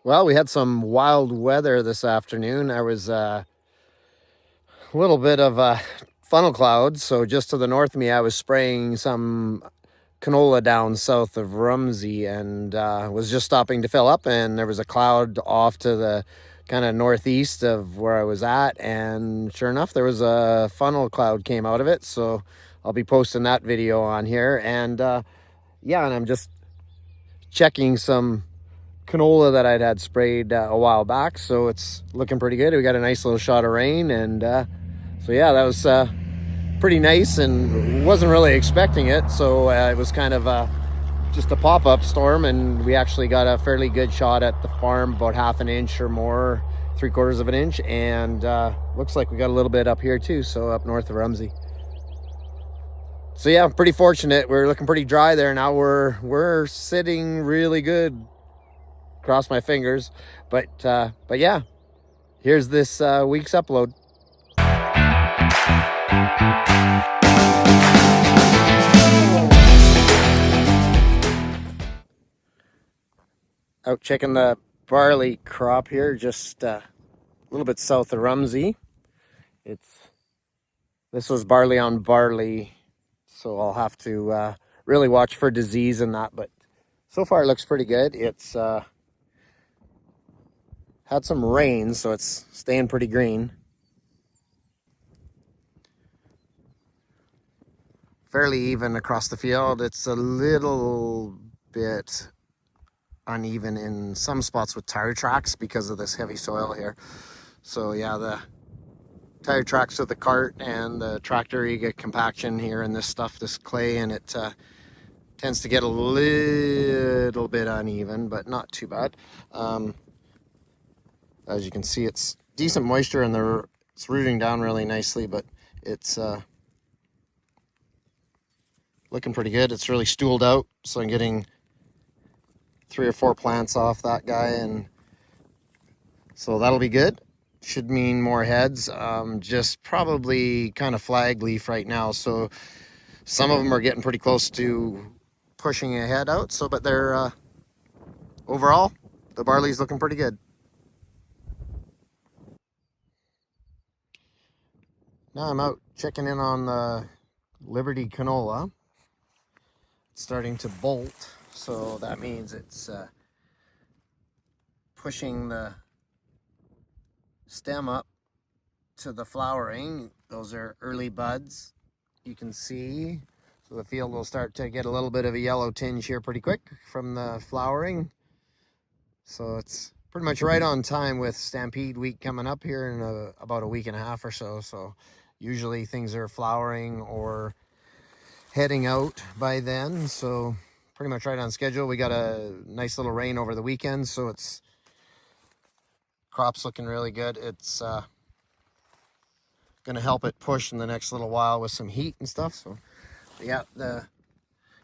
Well, we had some wild weather this afternoon. There was a little bit of a funnel cloud. So just to the north of me, I was spraying some canola down south of Rumsey and was just stopping to fill up. And there was a cloud off to the kind of northeast of where I was at. And sure enough, there was a funnel cloud came out of it. So I'll be posting that video on here. And yeah, and I'm just checking some canola that I'd had sprayed a while back, so it's looking pretty good. We got a nice little shot of rain, and so yeah, that was pretty nice, and wasn't really expecting it. So it was kind of just a pop-up storm, and we actually got a fairly good shot at the farm, about half an inch or more, 3/4 of an inch, and looks like we got a little bit up here too, so up north of Rumsey. So yeah, pretty fortunate. We're looking pretty dry there now. We're sitting really good. Cross my fingers, but yeah, here's this week's upload. Out checking the barley crop here, just a little bit south of Rumsey. This was barley on barley, so I'll have to really watch for disease and that, but so far it looks pretty good. It's had some rain, so it's staying pretty green. Fairly even across the field. It's a little bit uneven in some spots with tire tracks because of this heavy soil here. So yeah, the tire tracks with the cart and the tractor, you get compaction here in this stuff, this clay, and it tends to get a little bit uneven, but not too bad. As you can see, it's decent moisture and it's rooting down really nicely, but it's looking pretty good. It's really stooled out, so I'm getting 3 or 4 plants off that guy, and so that'll be good. Should mean more heads. Just probably kind of flag leaf right now, so some of them are getting pretty close to pushing a head out. So, but they're overall, the barley's looking pretty good. Now I'm out checking in on the Liberty canola. It's starting to bolt, so that means it's pushing the stem up to the flowering. Those are early buds, you can see. So the field will start to get a little bit of a yellow tinge here pretty quick from the flowering. So it's pretty much right on time with Stampede week coming up here in about a week and a half or so. So usually things are flowering or heading out by then. So pretty much right on schedule. We got a nice little rain over the weekend, so it's crop's looking really good. It's going to help it push in the next little while with some heat and stuff. So yeah, you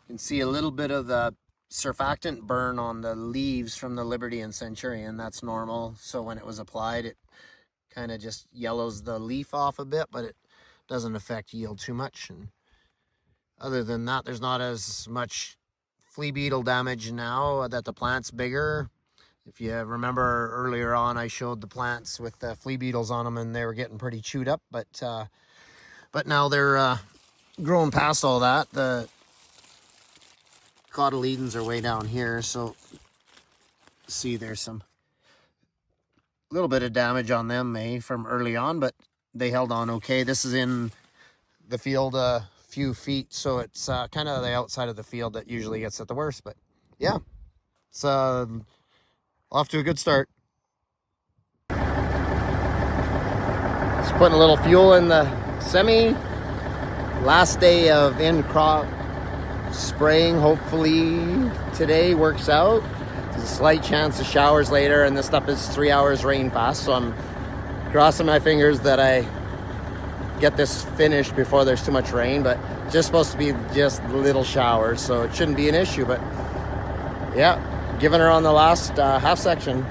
can see a little bit of the surfactant burn on the leaves from the Liberty and Centurion. That's normal. So when it was applied, it kind of just yellows the leaf off a bit, but it doesn't affect yield too much. And other than that, there's not as much flea beetle damage now that the plant's bigger. If you remember earlier on, I showed the plants with the flea beetles on them, and they were getting pretty chewed up. But now they're growing past all that. The cotyledons are way down here, so see there's some little bit of damage on them from early on, but they held on okay. This is in the field a few feet, so it's kind of the outside of the field that usually gets at the worst. But yeah, it's off to a good start. Just putting a little fuel in the semi. Last day of in-crop spraying. Hopefully today works out. There's a slight chance of showers later, and this stuff is 3 hours rain fast, so I'm crossing my fingers that I get this finished before there's too much rain. But just supposed to be just little showers, so it shouldn't be an issue. But yeah, giving her on the last half section.